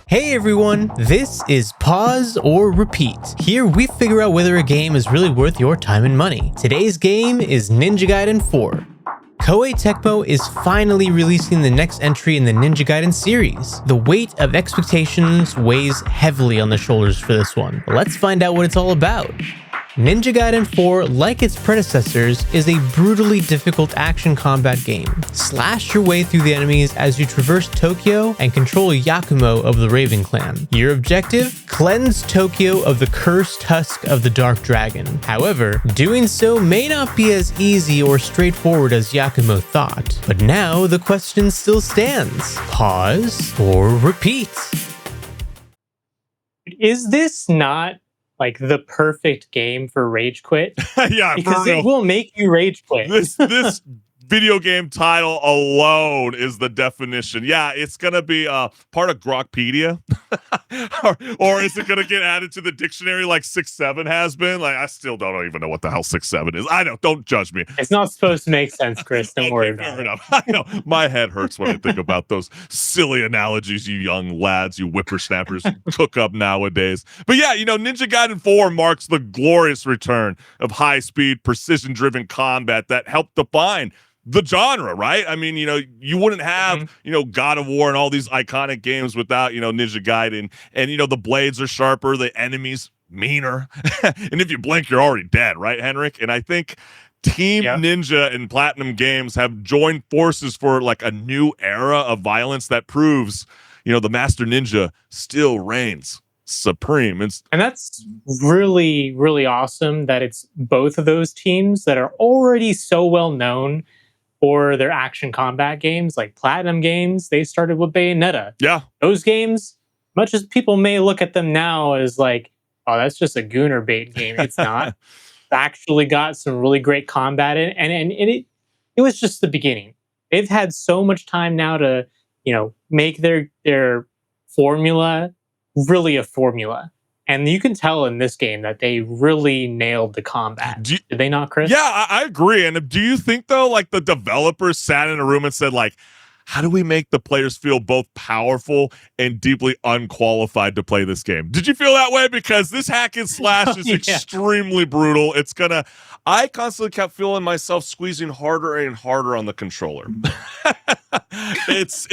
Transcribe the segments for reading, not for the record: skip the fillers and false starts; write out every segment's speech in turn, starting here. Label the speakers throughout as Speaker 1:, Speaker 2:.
Speaker 1: Hey everyone, this is Pause or Repeat. Here we figure out whether a game is really worth your time and money. Today's game is Ninja Gaiden 4. Koei Tecmo is finally releasing the next entry in the Ninja Gaiden series. The weight of expectations weighs heavily on the shoulders for this one. Let's find out what it's all about. Ninja Gaiden 4, like its predecessors, is a brutally difficult action combat game. Slash your way through the enemies as you traverse Tokyo and control Yakumo of the Raven Clan. Your objective? Cleanse Tokyo of the cursed husk of the Dark Dragon. However, doing so may not be as easy or straightforward as Yakumo thought. But now the question still stands. Pause or repeat?
Speaker 2: Is this not like the perfect game for rage quit?
Speaker 3: Yeah,
Speaker 2: Because
Speaker 3: for real.
Speaker 2: it will make you rage quit.
Speaker 3: This video game title alone is the definition. Yeah, it's gonna be part of Grokpedia, or is it gonna get added to the dictionary like 6-7 has been? Like, I still don't even know what the hell 6-7 is. I know. Don't judge me.
Speaker 2: It's not supposed to make sense, Chris. Don't worry
Speaker 3: Fair
Speaker 2: about it.
Speaker 3: enough. I know my head hurts when I think about those silly analogies you young lads, you whippersnappers cook up nowadays. But yeah, Ninja Gaiden 4 marks the glorious return of high-speed, precision-driven combat that helped define the genre, right? I mean, you wouldn't have, God of War and all these iconic games without, Ninja Gaiden. And, the blades are sharper, the enemies meaner. And if you blink, you're already dead, right, Henrik? And I think Team Ninja and Platinum Games have joined forces for like a new era of violence that proves, the Master Ninja still reigns supreme. And
Speaker 2: that's really, really awesome that it's both of those teams that are already so well known for their action combat games. Like Platinum Games, they started with Bayonetta.
Speaker 3: Yeah.
Speaker 2: Those games, much as people may look at them now as like, oh, that's just a gooner bait game. It's not. It's actually got some really great combat in, and it was just the beginning. They've had so much time now to, make their formula really a formula. And you can tell in this game that they really nailed the combat. Did they not, Chris?
Speaker 3: Yeah, I agree. And do you think, though, like the developers sat in a room and said, like, how do we make the players feel both powerful and deeply unqualified to play this game? Did you feel that way? Because this hack and slash is extremely brutal. I constantly kept feeling myself squeezing harder and harder on the controller. It's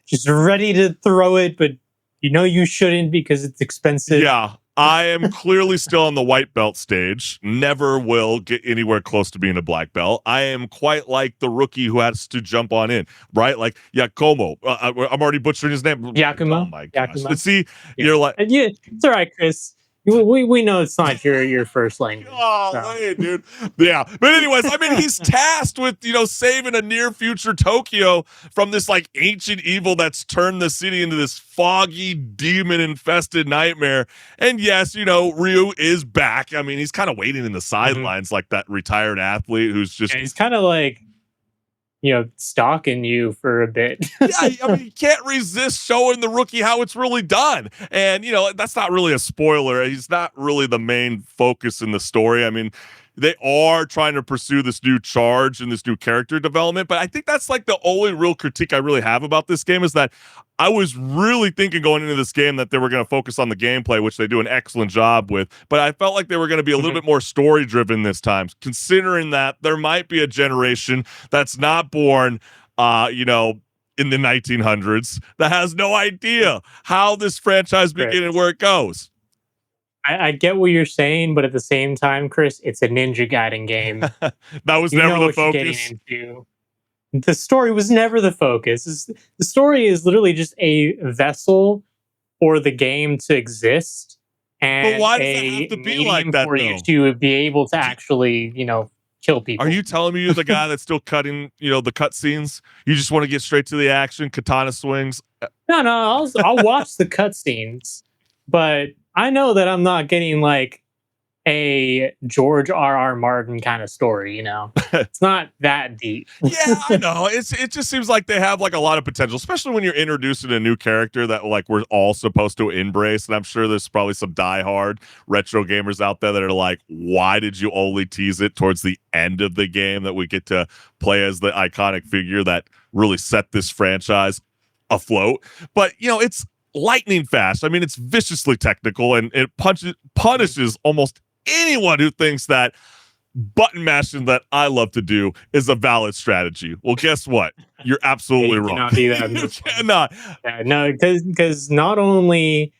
Speaker 2: just ready to throw it, but you shouldn't because it's expensive.
Speaker 3: Yeah, I am clearly still on the white belt stage. Never will get anywhere close to being a black belt. I am quite like the rookie who has to jump on in, right? Like Yakumo. I'm already butchering his name.
Speaker 2: Yakumo.
Speaker 3: Oh my gosh.
Speaker 2: Yakumo.
Speaker 3: See, you're like,
Speaker 2: yeah, it's all right, Chris. We know it's not your first language.
Speaker 3: Oh,
Speaker 2: so.
Speaker 3: Hey, dude. Yeah. But anyways, I mean, he's tasked with, saving a near future Tokyo from this like ancient evil that's turned the city into this foggy, demon infested nightmare. And yes, Ryu is back. I mean, he's kind of waiting in the sidelines like that retired athlete who's just.
Speaker 2: Yeah, he's kind of like, stalking you for a bit.
Speaker 3: Yeah, I mean, you can't resist showing the rookie how it's really done. And, that's not really a spoiler. He's not really the main focus in the story. I mean, they are trying to pursue this new charge and this new character development. But I think that's like the only real critique I really have about this game is that I was really thinking going into this game that they were going to focus on the gameplay, which they do an excellent job with. But I felt like they were going to be a little bit more story driven this time, considering that there might be a generation that's not born, in the 1900s that has no idea how this franchise began and where it goes.
Speaker 2: I get what you're saying, but at the same time, Chris, it's a Ninja Gaiden game.
Speaker 3: That was never the focus.
Speaker 2: The story was never the focus. The story is literally just a vessel for the game to exist, and
Speaker 3: but why does it have to be like that,
Speaker 2: for you to be able to actually, kill people.
Speaker 3: Are you telling me you're the guy that's still cutting, the cutscenes? You just want to get straight to the action, katana swings?
Speaker 2: No, I'll watch the cutscenes, but I know that I'm not getting like a George R.R. Martin kind of story, It's not that deep.
Speaker 3: Yeah, I know. It just seems like they have like a lot of potential, especially when you're introducing a new character that like we're all supposed to embrace. And I'm sure there's probably some diehard retro gamers out there that are like, why did you only tease it towards the end of the game that we get to play as the iconic figure that really set this franchise afloat? But, lightning fast. I mean, it's viciously technical, and it punishes almost anyone who thinks that button mashing that I love to do is a valid strategy. Well, guess what? You're absolutely
Speaker 2: You
Speaker 3: wrong.
Speaker 2: cannot do that.
Speaker 3: You cannot.
Speaker 2: Yeah, no, because not only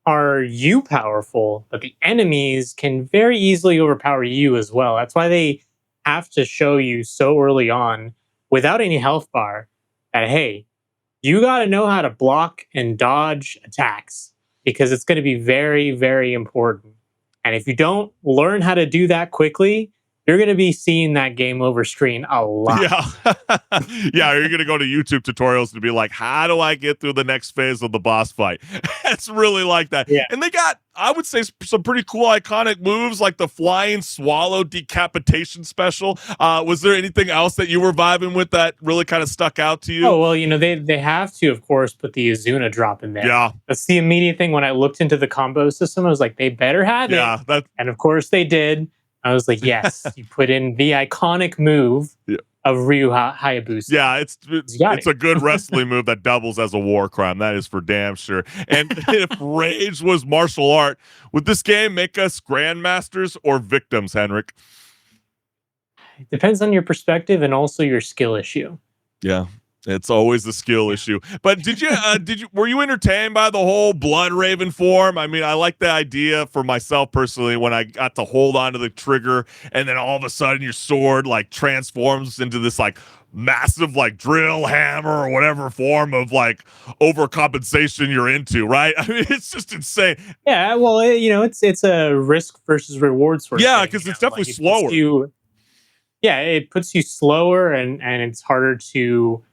Speaker 2: are you powerful, but the enemies can very easily overpower you as well. That's why they have to show you so early on, without any health bar, that hey, you got to know how to block and dodge attacks because it's going to be very, very important. And if you don't learn how to do that quickly, you're going to be seeing that game over screen a lot.
Speaker 3: Yeah. Yeah, you're going to go to YouTube tutorials to be like, how do I get through the next phase of the boss fight? It's really like that.
Speaker 2: Yeah.
Speaker 3: And they got, I would say, some pretty cool iconic moves like the flying swallow decapitation special. Was there anything else that you were vibing with that really kind of stuck out to you?
Speaker 2: Oh, well, they have to, of course, put the Azuna drop in there.
Speaker 3: Yeah.
Speaker 2: That's the immediate thing when I looked into the combo system. I was like, they better have it. And of course they did. I was like, yes, you put in the iconic move of Ryu Hayabusa.
Speaker 3: Yeah, it's a good wrestling move that doubles as a war crime. That is for damn sure. And if rage was martial art, would this game make us grandmasters or victims, Henrik?
Speaker 2: It depends on your perspective and also your skill issue.
Speaker 3: Yeah. It's always the skill issue. But were you entertained by the whole Blood Raven form? I mean, I like the idea for myself personally when I got to hold onto the trigger and then all of a sudden your sword like transforms into this like massive like drill hammer or whatever form of like overcompensation you're into, right? I mean, it's just insane.
Speaker 2: Yeah, well, it's a risk versus reward sort of thing.
Speaker 3: Yeah, because it's definitely slower.
Speaker 2: It puts you slower and it's harder to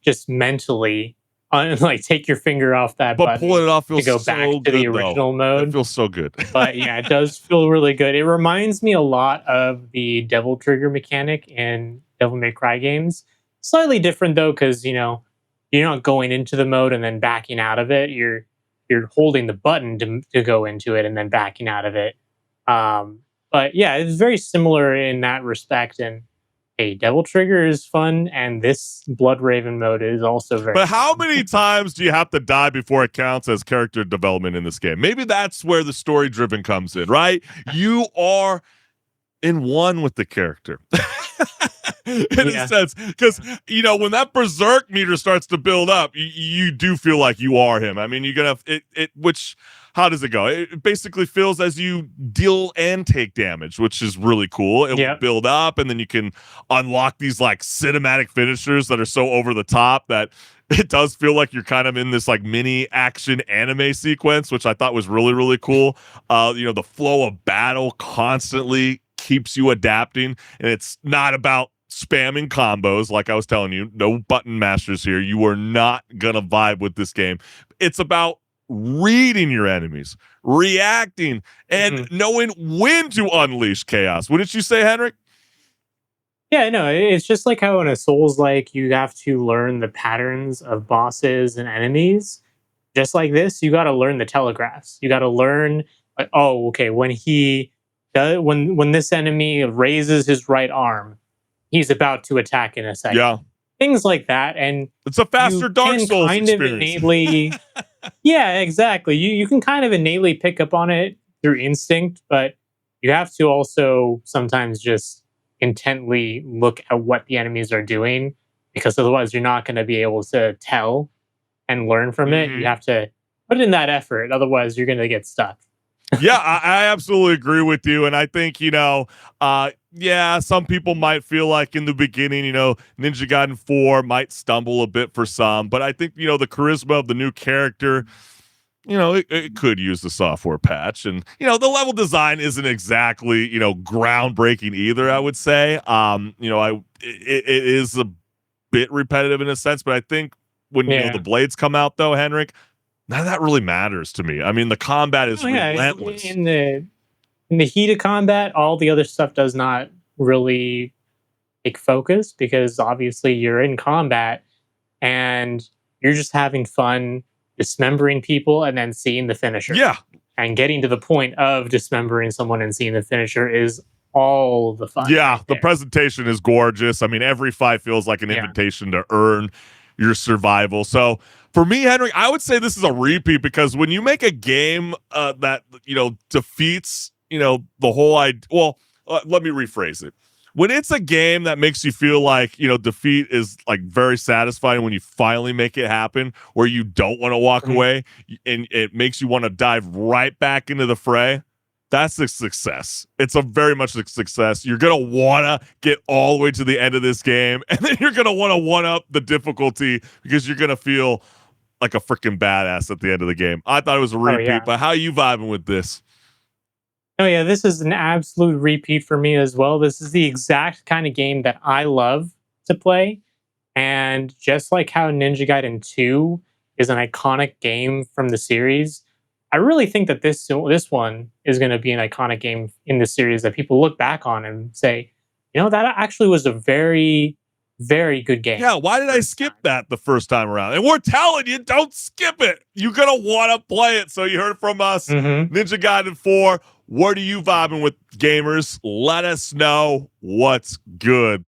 Speaker 2: just mentally like take your finger off that
Speaker 3: but
Speaker 2: button
Speaker 3: pulling it off feels
Speaker 2: to go
Speaker 3: so
Speaker 2: back to the original mode.
Speaker 3: It feels so good.
Speaker 2: But yeah, it does feel really good. It reminds me a lot of the Devil Trigger mechanic in Devil May Cry games. Slightly different though, because you're not going into the mode and then backing out of it. You're holding the button to go into it and then backing out of it. But yeah, it's very similar in that respect. And hey, Devil Trigger is fun, and this Blood Raven mode is also very
Speaker 3: But how
Speaker 2: fun.
Speaker 3: many times do you have to die before it counts as character development in this game? Maybe that's where the story-driven comes in, right? You are in one with the character. In a sense, because when that berserk meter starts to build up, you do feel like you are him. I mean, you're gonna which how does it go? It basically feels as you deal and take damage, which is really cool. It will build up, and then you can unlock these like cinematic finishers that are so over the top that it does feel like you're kind of in this like mini action anime sequence, which I thought was really, really cool. The flow of battle constantly keeps you adapting, and it's not about spamming combos. Like I was telling you, no button mashers here. You are not gonna vibe with this game. It's about reading your enemies, reacting, and knowing when to unleash chaos. Wouldn't you say, Henrik?
Speaker 2: Yeah, no, it's just like how in a Souls-like you have to learn the patterns of bosses and enemies. Just like this, you got to learn the telegraphs. You got to learn, like, oh, okay, when this enemy raises his right arm, he's about to attack in a second.
Speaker 3: Yeah.
Speaker 2: Things like that, and
Speaker 3: it's a faster Dark Souls
Speaker 2: kind
Speaker 3: experience.
Speaker 2: Of innately, yeah, exactly. You can kind of innately pick up on it through instinct, but you have to also sometimes just intently look at what the enemies are doing, because otherwise you're not going to be able to tell and learn from it. You have to put in that effort, otherwise you're going to get stuck.
Speaker 3: Yeah, I absolutely agree with you, and I think some people might feel like in the beginning, Ninja Gaiden 4 might stumble a bit for some, but I think the charisma of the new character, it could use the software patch, and the level design isn't exactly groundbreaking either. I would say, it is a bit repetitive in a sense, but I think when the blades come out, though, Henrik, none of that really matters to me. I mean, the combat is relentless.
Speaker 2: In the heat of combat, all the other stuff does not really take focus, because obviously you're in combat and you're just having fun dismembering people and then seeing the finisher.
Speaker 3: Yeah.
Speaker 2: And getting to the point of dismembering someone and seeing the finisher is all the fun.
Speaker 3: Yeah,
Speaker 2: right
Speaker 3: the presentation is gorgeous. I mean, every fight feels like an invitation to earn your survival. So For me, Henry, I would say this is a repeat because when you make a game that defeats the whole idea. Well, let me rephrase it. When it's a game that makes you feel like defeat is like very satisfying when you finally make it happen, where you don't want to walk away and it makes you want to dive right back into the fray. That's a success. It's a very much a success. You're going to want to get all the way to the end of this game, and then you're going to want to one-up the difficulty because you're going to feel like a freaking badass at the end of the game. I thought it was a repeat, but how are you vibing with this?
Speaker 2: Oh, yeah, this is an absolute repeat for me as well. This is the exact kind of game that I love to play. And just like how Ninja Gaiden 2 is an iconic game from the series, I really think that this one is going to be an iconic game in the series that people look back on and say, that actually was a very, very good game.
Speaker 3: Yeah, why did I skip that the first time around? And we're telling you, don't skip it. You're going to want to play it. So you heard from us, Ninja Gaiden 4. What are you vibing with, gamers? Let us know what's good.